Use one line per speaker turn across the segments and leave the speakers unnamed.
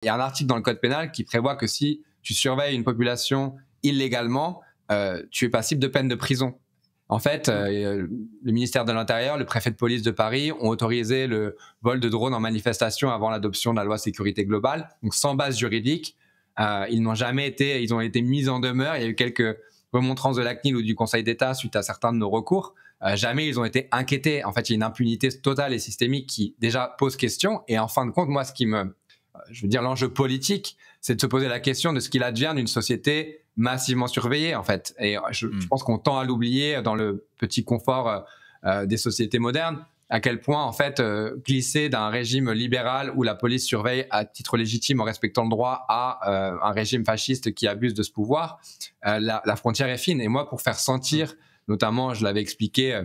Il y a un article dans le code pénal qui prévoit que si tu surveilles une population illégalement, tu es passible de peine de prison. En fait, le ministère de l'Intérieur, le préfet de police de Paris ont autorisé le vol de drones en manifestation avant l'adoption de la loi sécurité globale. Donc, sans base juridique, ils ont été mis en demeure. Il y a eu quelques remontrances de la CNIL ou du Conseil d'État suite à certains de nos recours. Jamais ils ont été inquiétés. En fait, il y a une impunité totale et systémique qui déjà pose question. Et en fin de compte, moi, l'enjeu politique, c'est de se poser la question de ce qu'il advient d'une société massivement surveillée, en fait. Et je pense qu'on tend à l'oublier dans le petit confort des sociétés modernes, à quel point, en fait, glisser d'un régime libéral où la police surveille à titre légitime en respectant le droit à un régime fasciste qui abuse de ce pouvoir, la frontière est fine. Et moi, pour faire sentir, notamment, je l'avais expliqué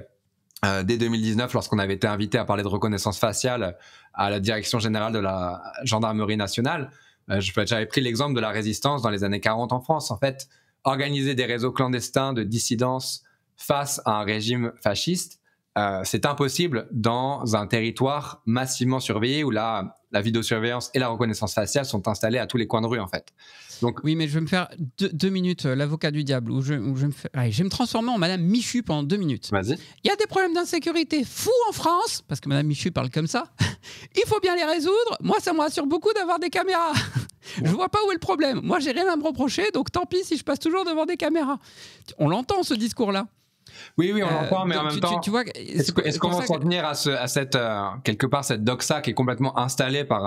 dès 2019, lorsqu'on avait été invité à parler de reconnaissance faciale à la direction générale de la gendarmerie nationale, j'avais pris l'exemple de la résistance dans les années 40 en France. En fait, organiser des réseaux clandestins de dissidence face à un régime fasciste, c'est impossible dans un territoire massivement surveillé où la vidéosurveillance et la reconnaissance faciale sont installées à tous les coins de rue, en fait. Donc,
oui, mais je vais me faire deux minutes l'avocat du diable, je vais me transformer en Madame Michu pendant 2 minutes.
Vas-y.
Il y a des problèmes d'insécurité fous en France, parce que Madame Michu parle comme ça. Il faut bien les résoudre. Moi, ça me rassure beaucoup d'avoir des caméras. Je vois pas où est le problème. Moi, j'ai rien à me reprocher, donc tant pis si je passe toujours devant des caméras. On l'entend, ce discours-là.
Oui, on l'entend, mais en même temps,
tu vois,
est-ce qu'on va s'en tenir à cette quelque part cette doxa qui est complètement installée par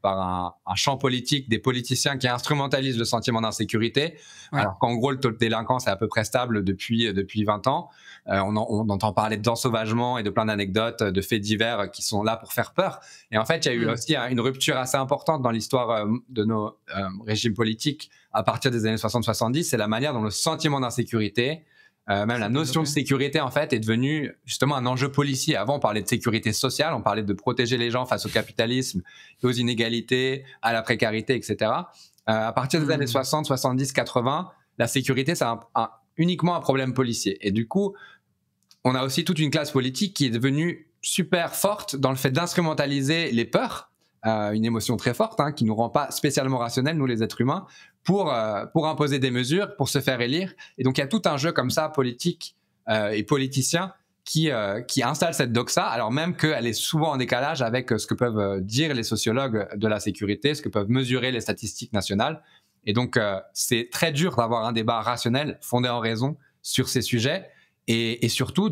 un champ politique, des politiciens qui instrumentalisent le sentiment d'insécurité, alors qu'en gros le taux de délinquance est à peu près stable depuis 20 ans. On entend parler d'ensauvagement et de plein d'anecdotes, de faits divers qui sont là pour faire peur. Et en fait, il y a eu aussi une rupture assez importante dans l'histoire de nos régimes politiques à partir des années 60-70. C'est la manière dont le sentiment d'insécurité, même la notion de sécurité, en fait, est devenue justement un enjeu policier. Avant, on parlait de sécurité sociale, on parlait de protéger les gens face au capitalisme, aux inégalités, à la précarité, etc. À partir des années 60, 70, 80, la sécurité, c'est uniquement un problème policier. Et du coup, on a aussi toute une classe politique qui est devenue super forte dans le fait d'instrumentaliser les peurs, une émotion très forte, qui ne nous rend pas spécialement rationnels, nous les êtres humains, pour imposer des mesures, pour se faire élire. Et donc il y a tout un jeu comme ça, politique et politicien, qui installe cette doxa, alors même qu'elle est souvent en décalage avec ce que peuvent dire les sociologues de la sécurité, ce que peuvent mesurer les statistiques nationales. Et donc c'est très dur d'avoir un débat rationnel, fondé en raison, sur ces sujets. Et surtout,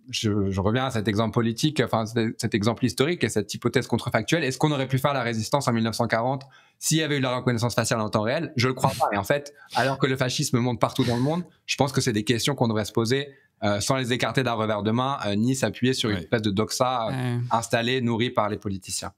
je reviens à cet exemple politique, enfin cet exemple historique et cette hypothèse contrefactuelle. Est-ce qu'on aurait pu faire la résistance en 1940 s'il y avait eu la reconnaissance faciale en temps réel? Je le crois pas. Et en fait, alors que le fascisme monte partout dans le monde, je pense que c'est des questions qu'on devrait se poser sans les écarter d'un revers de main, ni s'appuyer sur une espèce de doxa installée, nourrie par les politiciens.